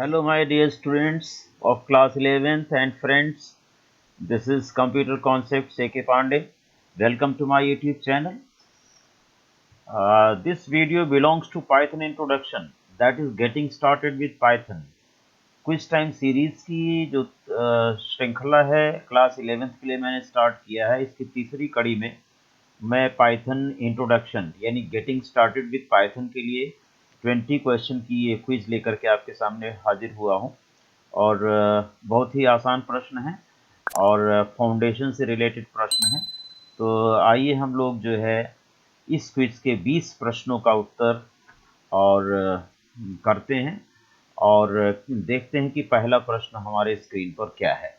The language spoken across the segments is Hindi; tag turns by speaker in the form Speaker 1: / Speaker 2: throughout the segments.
Speaker 1: Hello, my dear students of class 11th and friends. This is Computer Concepts AK Pandey. Welcome to my YouTube channel. This video belongs to Python introduction, that is getting started with Python. Quiz time series की जो श्रृंखला है क्लास 11th के लिए मैंने स्टार्ट किया है, इसकी तीसरी कड़ी में मैं पाइथन इंट्रोडक्शन यानी गेटिंग स्टार्टेड विद पाइथन के लिए 20 क्वेश्चन की ये क्विज लेकर के आपके सामने हाजिर हुआ हूँ। और बहुत ही आसान प्रश्न है और फाउंडेशन से रिलेटेड प्रश्न है। तो आइए हम लोग जो है इस क्विज के 20 प्रश्नों का उत्तर और करते हैं और देखते हैं कि पहला प्रश्न हमारे स्क्रीन पर क्या है।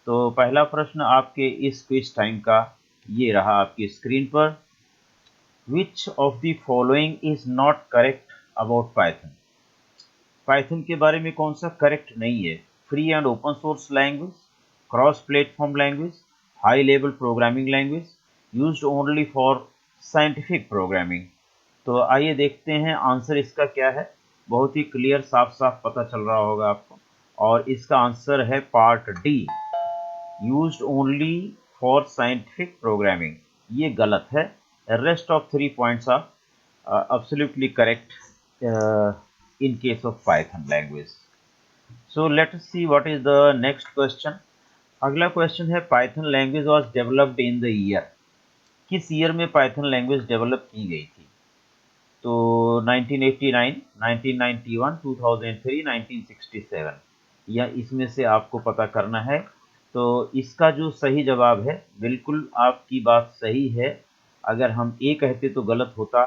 Speaker 1: तो पहला प्रश्न आपके इस क्विज टाइम का ये रहा आपकी स्क्रीन पर। Which of the following is not correct about Python? Python के बारे में कौन सा करेक्ट नहीं है? Free and open source language, cross platform language, high level programming language, used only for scientific programming. तो आइए देखते हैं आंसर इसका क्या है। बहुत ही क्लियर साफ साफ पता चल रहा होगा आपको, और इसका आंसर है part D, used only for scientific programming. ये गलत है। Rest of 3 points are absolutely correct in case of Python language. So let us see what is the next question. अगला क्वेश्चन है Python language was developed in the year. किस ईयर में Python language डेवलप की गई थी? तो 1989, 1991, 2003, 1967 या इसमें से आपको पता करना है। तो इसका जो सही जवाब है, बिल्कुल आपकी बात सही है। अगर हम ए कहते तो गलत होता,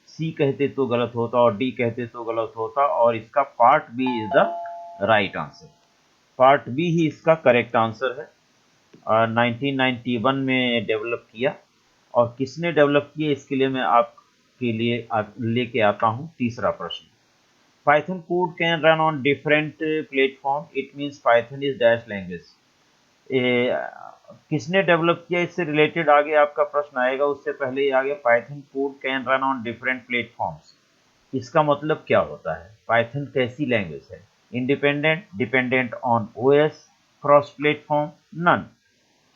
Speaker 1: सी कहते तो गलत होता और डी कहते तो गलत होता, और इसका part b is the right answer. Part b ही इसका करेक्ट आंसर है। 1991 में डेवलप किया। और किसने डेवलप किया, इसके लिए मैं आपके लिए लेके आता हूं तीसरा प्रश्न। Python code can run on different platform, it means Python is dash language. किसने डेवलप किया, इससे रिलेटेड आगे आपका प्रश्न आएगा। उससे पहले ही आगे Python code can run on different platforms, इसका मतलब क्या होता है? पाइथन कैसी लैंग्वेज है? Independent, dependent on OS, cross platform, none.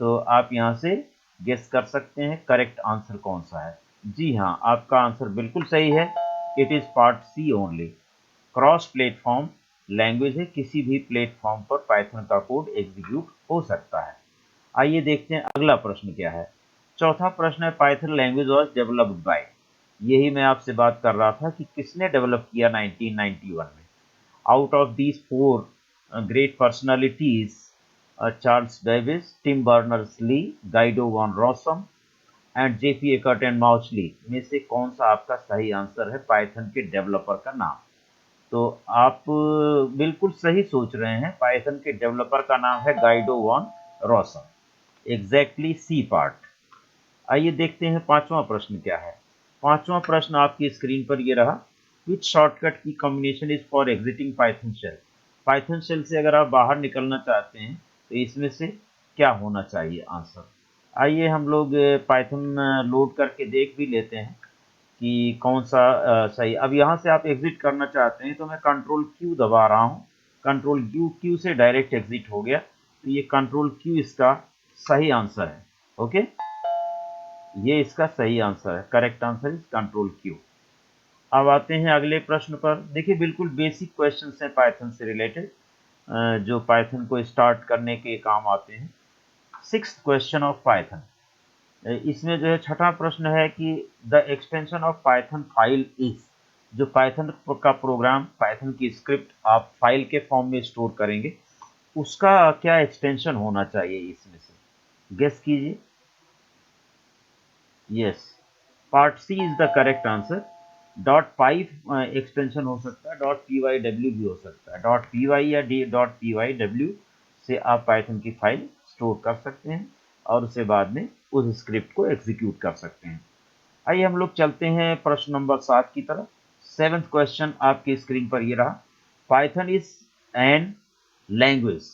Speaker 1: तो आप यहां से गेस कर सकते हैं करेक्ट आंसर कौन सा है। जी हाँ, आपका आंसर बिल्कुल सही है। It is part C only. Cross platform language है, किसी भी प्लेटफॉर्म पर पाइथन का कोड एग्जीक्यूट हो सकता है। आइए देखते हैं अगला प्रश्न क्या है। चौथा प्रश्न है Python language was developed by. यही मैं आपसे बात कर रहा था कि किसने डेवलप किया 1991 में। Out of these 4 great personalities, Charles Babbage, Tim Berners-Lee, Guido van Rossum and JP Eckert and Mauchly में से कौन सा आपका सही आंसर है पाइथन के डेवलपर का नाम? तो आप बिल्कुल सही सोच रहे हैं। पाइथन के डेवलपर का नाम है Guido van Rossum. Exactly C part. आइए देखते हैं पांचवा प्रश्न क्या है। पांचवा प्रश्न आपकी स्क्रीन पर ये रहा। विच शॉर्टकट की combination is for exiting Python shell. Python shell से अगर आप बाहर निकलना चाहते हैं तो इसमें से क्या होना चाहिए आंसर? आइए हम लोग पाइथन लोड करके देख भी लेते हैं कि कौन सा सही। अब यहाँ से आप एग्जिट करना चाहते हैं तो मैं कंट्रोल क्यू दबा रहा हूँ। कंट्रोल क्यू से डायरेक्ट एग्जिट हो गया। तो ये कंट्रोल क्यू इसका सही आंसर है। ओके, ये इसका सही आंसर है। Correct answer is control Q. अब आते हैं अगले प्रश्न पर। देखिए बिल्कुल बेसिक क्वेश्चंस हैं पाइथन से रिलेटेड, जो पाइथन को स्टार्ट करने के काम आते हैं। 6th question of Python. इसमें जो है छठा प्रश्न है कि the extension of Python file is. जो पाइथन का प्रोग्राम, पाइथन की स्क्रिप्ट आप फाइल के फॉर्म में स्टोर करेंगे, उसका क्या एक्सटेंशन होना चाहिए इसमें से? गेस कीजिए। Yes, part C is the correct answer. Dot py extension हो सकता है, डॉट पी वाई डब्ल्यू भी हो सकता है। डॉट पी वाई या डॉट पी वाई डब्ल्यू से आप पाइथन की फाइल स्टोर कर सकते हैं और उसे बाद में उस स्क्रिप्ट को एग्जीक्यूट कर सकते हैं। आइए हम लोग चलते हैं प्रश्न नंबर 7 की तरफ। 7th क्वेश्चन आपकी स्क्रीन पर ये रहा। Python is N language.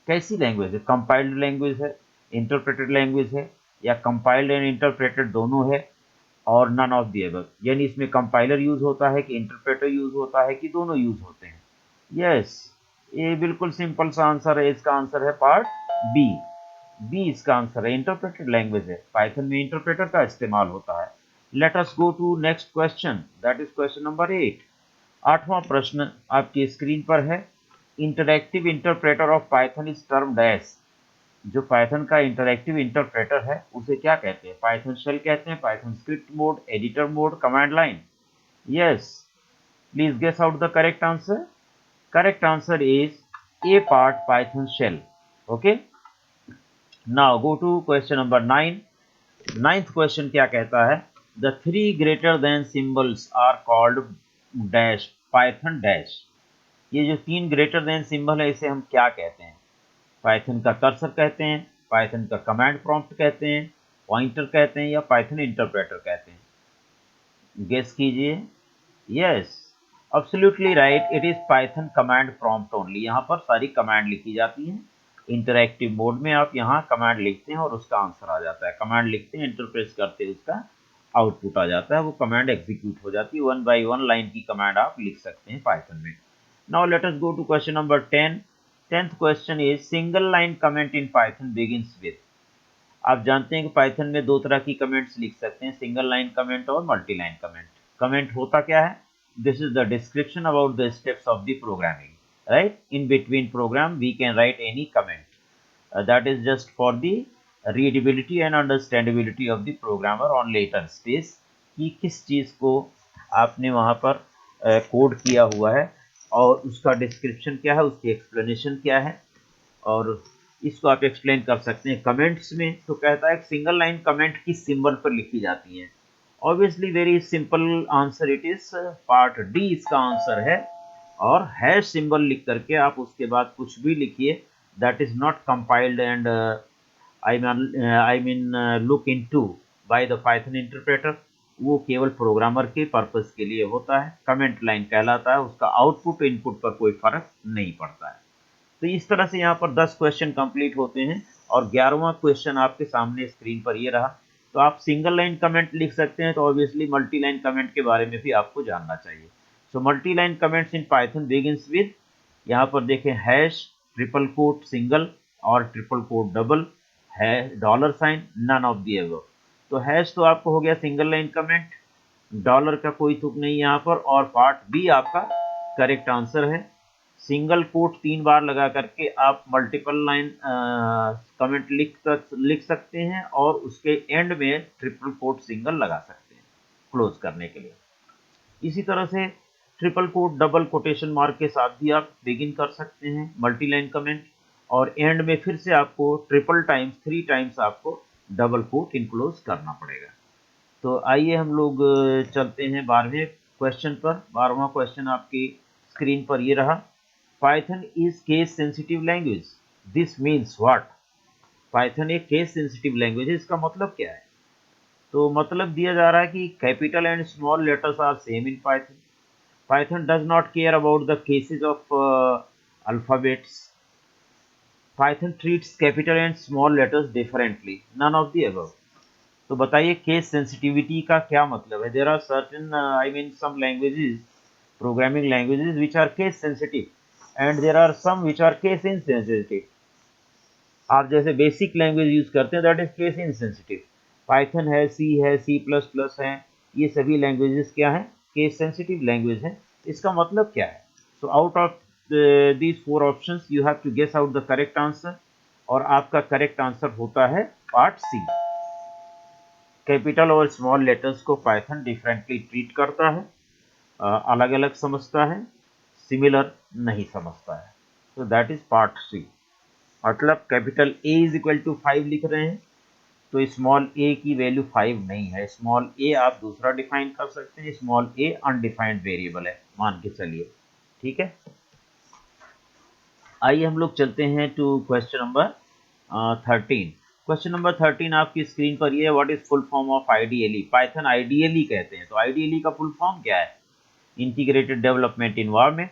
Speaker 1: कैसी लैंग्वेज है? कंपाइल्ड लैंग्वेज है, इंटरप्रेटेड लैंग्वेज है, या कंपाइल्ड एंड इंटरप्रेटेड दोनों है, और नन ऑफ दी अबव। यानी इसमें कंपाइलर यूज होता है कि इंटरप्रेटर यूज होता है कि दोनों यूज होते हैं? यस, ये बिल्कुल सिंपल सा आंसर है, इसका आंसर है पार्ट बी। बी इसका आंसर है, इंटरप्रेटेड लैंग्वेज है, पाइथन में इंटरप्रेटर का इस्तेमाल होता है। Let us go to next question, that is question number 8। आठवां प्रश्न आपकी स्क्रीन पर है। Interactive interpreter of Python is term dash. जो पाइथन का इंटरैक्टिव इंटरप्रेटर है उसे क्या कहते हैं? पाइथन शेल कहते हैं, Python script mode, editor mode, command line. Yes, please guess out the correct answer. Correct answer is A part Python shell. Okay, now go to question number 9। Ninth question क्या कहता है? The three greater than symbols are called dash Python dash. ये जो तीन ग्रेटर देन सिंबल है इसे हम क्या कहते हैं? पाइथन का कर्सर कहते हैं, पाइथन का कमांड प्रॉम्प्ट कहते हैं, पॉइंटर कहते हैं, या पाइथन इंटरप्रेटर कहते हैं? गेस कीजिए। Yes, absolutely right, it is Python command prompt only. यहाँ पर सारी कमांड लिखी जाती हैं। इंटरैक्टिव मोड में आप यहाँ कमांड लिखते हैं और उसका आंसर आ जाता है। कमांड लिखते हैं, एंटर प्रेस करते हैं, उसका आउटपुट आ जाता है, वो कमांड एग्जीक्यूट हो जाती है। 1 बाई 1 लाइन की कमांड आप लिख सकते हैं पाइथन में। Now let us go to question number 10। 10th question is single line comment in Python begins with. आप जानते हैं कि पाइथन में दो तरह की कमेंट्स लिख सकते हैं, सिंगल लाइन कमेंट और मल्टी लाइन कमेंट। कमेंट होता क्या है? This is the description about the steps of the programming, right? In between program we can write any comment, that is just for the readability and understandability of the programmer on later stage, कि किस चीज़ को आपने वहाँ पर कोड किया हुआ है और उसका डिस्क्रिप्शन क्या है, उसकी एक्सप्लेनेशन क्या है, और इसको आप एक्सप्लेन कर सकते हैं कमेंट्स में। तो कहता है सिंगल लाइन कमेंट किस सिंबल पर लिखी जाती है? Obviously very simple answer, it is part D इसका आंसर है। और हैश सिंबल लिख करके आप उसके बाद कुछ भी लिखिए, that is not compiled and I mean look into by the Python interpreter. वो केवल प्रोग्रामर के पर्पस के लिए होता है, कमेंट लाइन कहलाता है, उसका आउटपुट इनपुट पर कोई फर्क नहीं पड़ता है। तो इस तरह से यहाँ पर 10 क्वेश्चन कंप्लीट होते हैं और 11वां क्वेश्चन आपके सामने स्क्रीन पर ये रहा। तो आप सिंगल लाइन कमेंट लिख सकते हैं, तो ऑब्वियसली मल्टी लाइन कमेंट के बारे में भी आपको जानना चाहिए। So multi line comments in Python begins with, यहाँ पर देखें, हैश, ट्रिपल कोट सिंगल और ट्रिपल कोट डबल है, dollar sign, none of the above. तो हैश तो आपको हो गया सिंगल लाइन कमेंट, डॉलर का कोई तुक नहीं यहाँ पर, और पार्ट बी आपका करेक्ट आंसर है। सिंगल कोट 3 बार लगा करके आप मल्टीपल लाइन कमेंट लिख सकते हैं और उसके एंड में ट्रिपल कोट सिंगल लगा सकते हैं क्लोज करने के लिए। इसी तरह से triple quote double quotation mark के साथ भी आप बिगिन कर सकते हैं मल्टी लाइन कमेंट, और एंड में फिर से आपको ट्रिपल टाइम्स 3 टाइम्स आपको डबल कोट इनक्लोज करना पड़ेगा। तो आइए हम लोग चलते हैं 12वें क्वेश्चन पर। 12वां क्वेश्चन आपकी स्क्रीन पर ये रहा। Python is case sensitive language, this means what? Python एक केस सेंसिटिव लैंग्वेज है, इसका मतलब क्या है? तो मतलब दिया जा रहा है कि capital and small letters are same in Python. Python does not care about the cases of alphabets. Python treats capital and small letters differently, none of the above. तो बताइए केस सेंसिटिविटी का क्या मतलब है? There are certain I mean some languages, programming languages which are case sensitive and there are some which are case insensitive. आप जैसे बेसिक लैंग्वेज यूज करते हैं, that is case insensitive. Python है, सी प्लस प्लस है, ये सभी लैंग्वेजेस क्या है? केस सेंसिटिव लैंग्वेज है। इसका मतलब क्या है? So out of these 4 options you have to guess out the correct answer, और आपका करेक्ट आंसर होता है पार्ट सी। कैपिटल और स्मॉल लेटर्स को पाइथन डिफरेंटली ट्रीट करता है, अलग अलग समझता है, सिमिलर नहीं समझता है। तो दैट इज पार्ट सी। मतलब capital A is equal to 5 लिख रहे हैं, तो स्मॉल ए की वैल्यू 5 नहीं है। स्मॉल ए आप दूसरा डिफाइन कर सकते हैं, स्मॉल ए अनडिफाइंड वेरिएबल है मान के चलिए, ठीक है। आइए हम लोग चलते हैं to question number 13। Question number 13 आपकी स्क्रीन पर ये है, what is full form of IDLE? Python IDLE कहते हैं, तो आईडीएलई का फुल फॉर्म क्या है? Integrated development environment,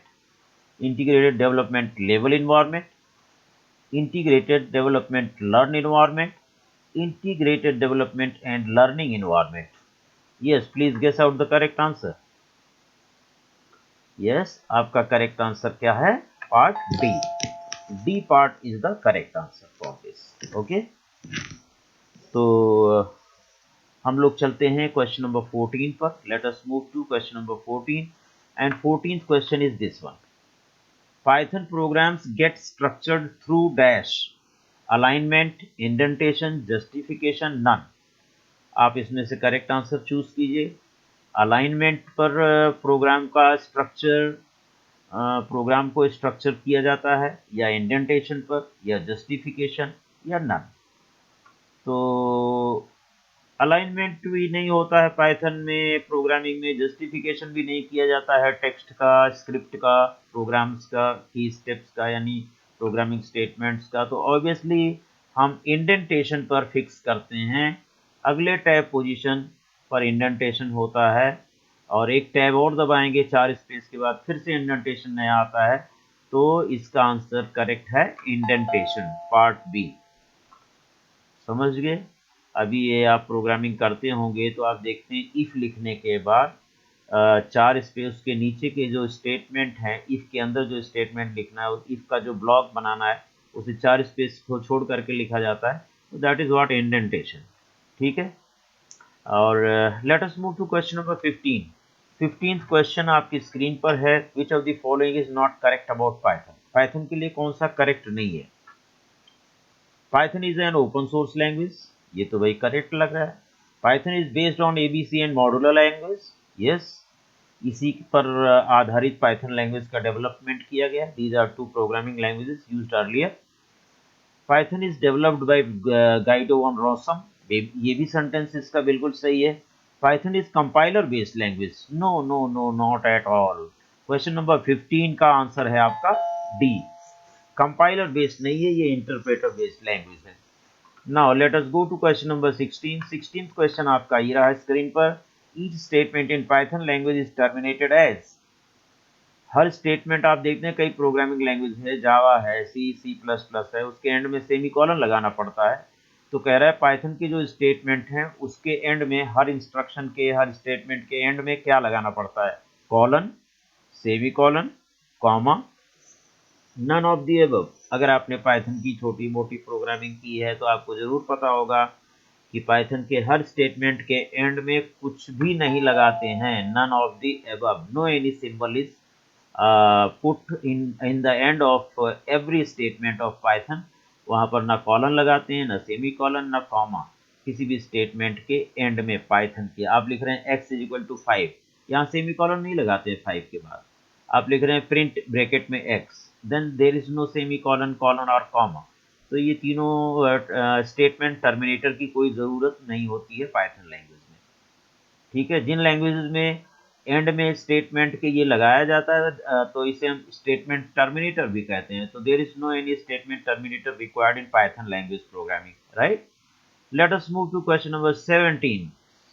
Speaker 1: integrated development level environment, integrated development learn environment, integrated development and learning environment. Yes, please guess out the correct answer. Yes, आपका करेक्ट आंसर क्या है? Part D, D part is the correct answer for this. Okay, तो हम लोग चलते हैं क्वेश्चन नंबर 14 पर। Let us move to question number 14 and 14th question is this one. Python programs get structured through dash, alignment, indentation, justification, none। आप इसमें से करेक्ट आंसर चूज कीजिए। अलाइनमेंट पर प्रोग्राम का स्ट्रक्चर, प्रोग्राम को स्ट्रक्चर किया जाता है, या इंडेंटेशन पर, या जस्टिफिकेशन, या नन। तो अलाइनमेंट भी नहीं होता है पाइथन में प्रोग्रामिंग में, जस्टिफिकेशन भी नहीं किया जाता है टेक्स्ट का, स्क्रिप्ट का, प्रोग्राम्स का, की स्टेप्स का, यानी प्रोग्रामिंग स्टेटमेंट्स का। तो ऑब्वियसली हम इंडेंटेशन पर फिक्स करते हैं। अगले टैब पोजीशन पर इंडेंटेशन होता है, और एक टैब और दबाएंगे 4 स्पेस के बाद, फिर से इंडेंटेशन नया आता है। तो इसका आंसर करेक्ट है इंडेंटेशन, पार्ट बी। समझ गए? अभी ये आप प्रोग्रामिंग करते होंगे तो आप देखते हैं इफ लिखने के बाद 4 स्पेस के नीचे के जो स्टेटमेंट है, इफ के अंदर जो स्टेटमेंट लिखना है, इफ का जो ब्लॉक बनाना है उसे 4 स्पेस को छोड़ करके लिखा जाता है। तो दैट इज व्हाट इंडेंटेशन। ठीक है, और let us move to question number 15। 15th question आपकी स्क्रीन पर है। Which of the following is not correct about Python. Python के लिए कौन सा करेक्ट नहीं है? Python is an open source language, ये तो भाई करेक्ट लग रहा है। Python is based on ABC and modular language, yes, इसी पर आधारित पाइथन लैंग्वेज का डेवलपमेंट किया गया। These are two programming languages used earlier. Python is developed by Guido van Rossum, ये भी सेंटेंस इसका बिल्कुल सही है। Python is compiler based language, no no no, not at all. Question number 15 का आंसर है आपका डी, कंपाइलर बेस्ड नहीं है, ये इंटरप्रेटर बेस्ड लैंग्वेज है। Now let us go to question number 16। 16th question आपका ये रहा है स्क्रीन पर। Each statement in Python language is terminated as. हर स्टेटमेंट आप देखते हैं कई प्रोग्रामिंग लैंग्वेज है, जावा है, सी प्लस प्लस है, उसके एंड में सेमीकोलन लगाना पड़ता है। तो कह रहा है पाइथन की जो स्टेटमेंट है उसके एंड में, हर इंस्ट्रक्शन के, हर स्टेटमेंट के एंड में क्या लगाना पड़ता है? Colon, semicolon, comma, none of the above. अगर आपने पाइथन की छोटी मोटी प्रोग्रामिंग की है तो आपको जरूर पता होगा कि पाइथन के हर स्टेटमेंट के एंड में कुछ भी नहीं लगाते हैं, none of the above, no any symbol is put in the end of every statement of Python. वहां पर ना कॉलन लगाते हैं, ना सेमी कॉलन, ना कॉमा, किसी भी स्टेटमेंट के एंड में पाइथन के। आप लिख रहे हैं x इज इक्वल टू 5, यहाँ सेमी कॉलन नहीं लगाते हैं 5 के बाद। आप लिख रहे हैं प्रिंट ब्रैकेट में x, then there is no semicolon, colon और कॉमा। तो ये तीनों स्टेटमेंट टर्मिनेटर की कोई ज़रूरत नहीं होती है पाइथन लैंग्वेज में। ठीक है, जिन लैंग्वेजेस में एंड में स्टेटमेंट के ये लगाया जाता है तो इसे हम स्टेटमेंट टर्मिनेटर भी कहते हैं। तो there is no any statement terminator required in Python language programming, right. Let us move to question number 17।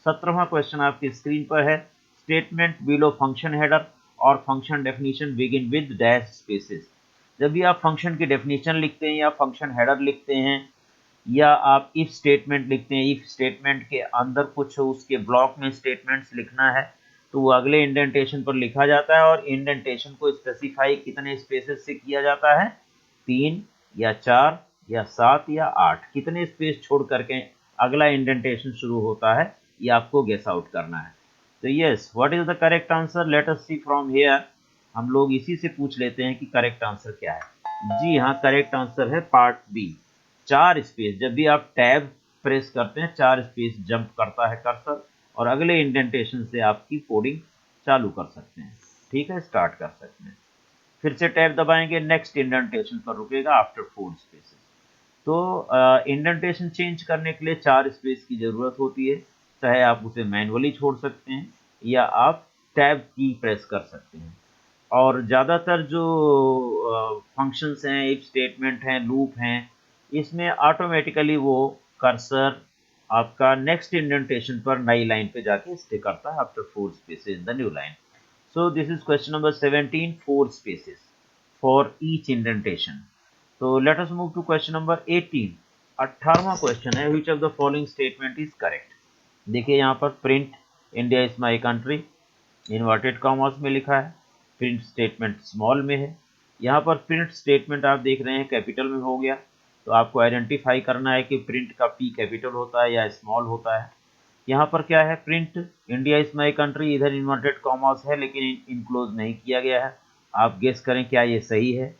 Speaker 1: 17वां क्वेश्चन आपकी स्क्रीन पर है। स्टेटमेंट बिलो फंक्शन हेडर और function definition begin with dash spaces. जब भी आप फंक्शन की डेफिनेशन लिखते हैं या फंक्शन हेडर लिखते हैं, या आप इफ स्टेटमेंट लिखते हैं, इफ स्टेटमेंट के अंदर कुछ उसके ब्लॉक में स्टेटमेंट्स लिखना है, तो वो अगले इंडेंटेशन पर लिखा जाता है। और इंडेंटेशन को स्पेसिफाई कितने स्पेसेस से किया जाता है? 3 या 4 या 7 या 8, कितने स्पेस छोड़ करके अगला इंडेंटेशन शुरू होता है, ये आपको गेस आउट करना है। तो yes, what is the correct answer? Let us see from here. हम लोग इसी से पूछ लेते हैं कि करेक्ट आंसर क्या है। जी हाँ, करेक्ट आंसर है पार्ट बी, 4 स्पेस। जब भी आप टैब प्रेस करते हैं 4 स्पेस जंप करता है कर्सर, और अगले इंडेंटेशन से आपकी कोडिंग चालू कर सकते हैं। ठीक है, स्टार्ट कर सकते हैं। फिर से टैब दबाएंगे, नेक्स्ट इंडेंटेशन पर रुकेगा आफ्टर 4 स्पेसेस। तो इंडेंटेशन चेंज करने के लिए 4 स्पेस की जरूरत होती है, चाहे आप उसे मैनुअली छोड़ सकते हैं या आप टैब की प्रेस कर सकते हैं। और ज़्यादातर जो फंक्शंस हैं, इफ स्टेटमेंट हैं, लूप हैं, इसमें ऑटोमेटिकली वो कर्सर आपका नेक्स्ट इंडेंटेशन पर नई लाइन पे जाके स्टे करता है after 4 spaces in the new line. So this is question number 17, 4 spaces for each indentation. So let us move to question number 18. 18वां question है, which of the following statement is correct? देखिए यहाँ पर print India is my country inverted commas में लिखा है, प्रिंट स्टेटमेंट स्मॉल में है, यहाँ पर प्रिंट स्टेटमेंट आप देख रहे हैं कैपिटल में हो गया, तो आपको आइडेंटिफाई करना है कि प्रिंट का पी कैपिटल होता है या स्मॉल होता है। यहाँ पर क्या है, print India is my country, इधर इन्वर्टेड कॉमास है लेकिन इनक्लोज नहीं किया गया है। आप गेस करें क्या ये सही है।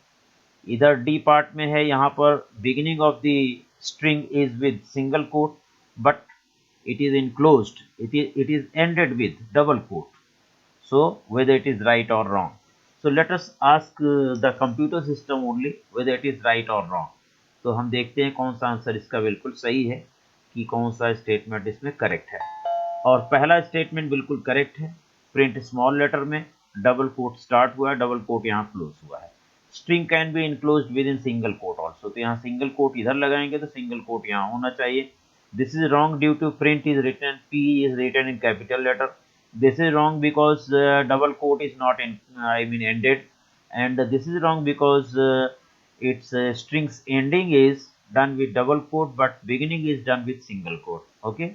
Speaker 1: इधर डी पार्ट में है, यहाँ पर beginning of the string is with single quote but it is enclosed, it is ended with double quote. So whether it is right or wrong. So let us ask the computer system only whether it is right or wrong. तो हम देखते हैं कौन सा आंसर इसका बिल्कुल सही है, कि कौन सा स्टेटमेंट इसमें करेक्ट है। और पहला स्टेटमेंट बिल्कुल करेक्ट है, प्रिंट स्मॉल लेटर में डबल कोट स्टार्ट हुआ है, डबल कोट यहाँ क्लोज हुआ है। String can be enclosed with in single quote also, तो यहाँ सिंगल कोट इधर लगाएंगे तो सिंगल कोट यहाँ होना चाहिए। This is wrong due to print is written, P is written in capital letter. This is wrong because double quote is not in, ended, and this is wrong because its strings ending is done with double quote, but beginning is done with single quote. Okay,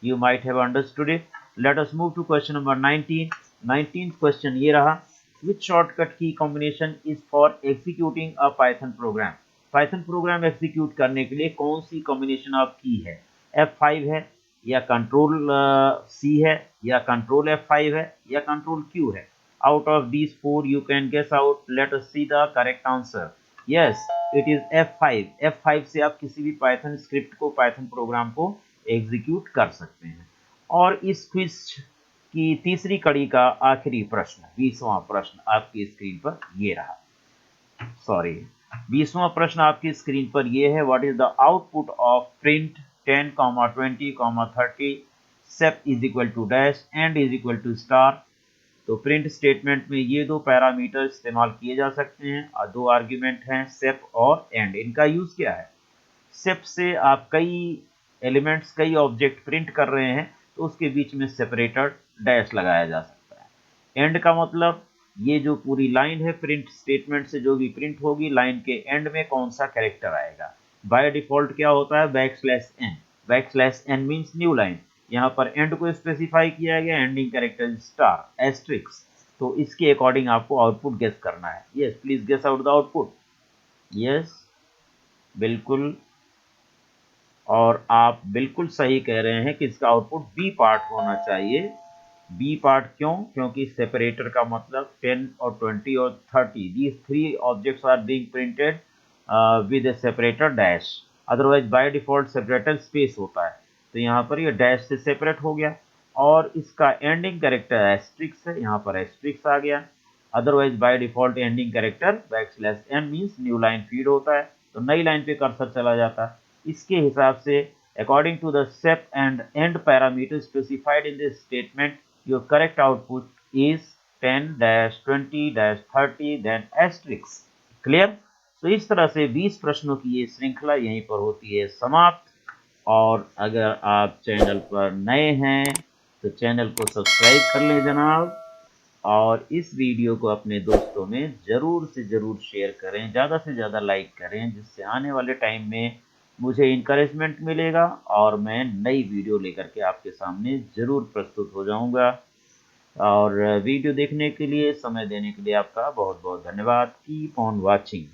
Speaker 1: you might have understood it. Let us move to question number 19. 19th question ये रहा, which shortcut key combination is for executing a Python program? Python program execute करने के लिए कौन सी combination ऑफ की है? F5 है या कंट्रोल C है या कंट्रोल F5 है या कंट्रोल Q है? Out of these four you can guess out, let us see the correct answer. Yes, it is F5। F5 से आप किसी भी पाइथन स्क्रिप्ट को, पाइथन प्रोग्राम को एग्जीक्यूट कर सकते हैं। और इस क्विज की तीसरी कड़ी का आखिरी प्रश्न, 20वां प्रश्न आपकी स्क्रीन पर ये रहा। सॉरी, 20वां प्रश्न आपकी स्क्रीन पर ये है, what is the output of print 10, 20, 30 sep is equal to dash end is equal to star. तो प्रिंट स्टेटमेंट में ये दो पैरामीटर इस्तेमाल किए जा सकते हैं और दो आर्ग्यूमेंट हैं सेप और एंड। इनका यूज क्या है, सेप से आप कई एलिमेंट्स, कई ऑब्जेक्ट प्रिंट कर रहे हैं तो उसके बीच में सेपरेटर डैश लगाया जा सकता है। एंड का मतलब ये जो पूरी लाइन है प्रिंट स्टेटमेंट से जो भी प्रिंट होगी, लाइन के एंड में कौन सा कैरेक्टर आएगा। बाय डिफॉल्ट क्या होता है, backslash n. Backslash n means new line, यहाँ पर एंड को स्पेसिफाई किया गया, एंडिंग कैरेक्टर स्टार एस्ट्रिक्स। तो इसके अकॉर्डिंग आपको आउटपुट गेस करना है। Yes, please guess out the output. Yes, बिल्कुल, और आप बिल्कुल सही कह रहे हैं कि इसका आउटपुट बी पार्ट होना चाहिए। बी पार्ट क्यों, क्योंकि सेपरेटर का मतलब 10 और 20 और 30, these three objects are being printed with a separator dash, otherwise by default separator space होता है, तो यहाँ पर ये डैश से सेपरेट हो गया। और इसका एंडिंग कैरेक्टर एस्ट्रिक्स है, यहाँ पर एस्ट्रिक्स आ गया, otherwise by default ending character backslash n means new line feed होता है, तो नई लाइन पे कर्सर चला जाता है। इसके हिसाब से according to the sep and end parameter specified in this statement, your correct output is 10, 20, 30 then asterisk. Clear? तो इस तरह से 20 प्रश्नों की ये श्रृंखला यहीं पर होती है समाप्त। और अगर आप चैनल पर नए हैं तो चैनल को सब्सक्राइब कर लें जनाब, और इस वीडियो को अपने दोस्तों में ज़रूर से ज़रूर शेयर करें, ज़्यादा से ज़्यादा लाइक करें, जिससे आने वाले टाइम में मुझे इनकरेजमेंट मिलेगा और मैं नई वीडियो लेकर के आपके सामने ज़रूर प्रस्तुत हो जाऊंगा। और वीडियो देखने के लिए, समय देने के लिए आपका बहुत बहुत धन्यवाद। Keep on watching.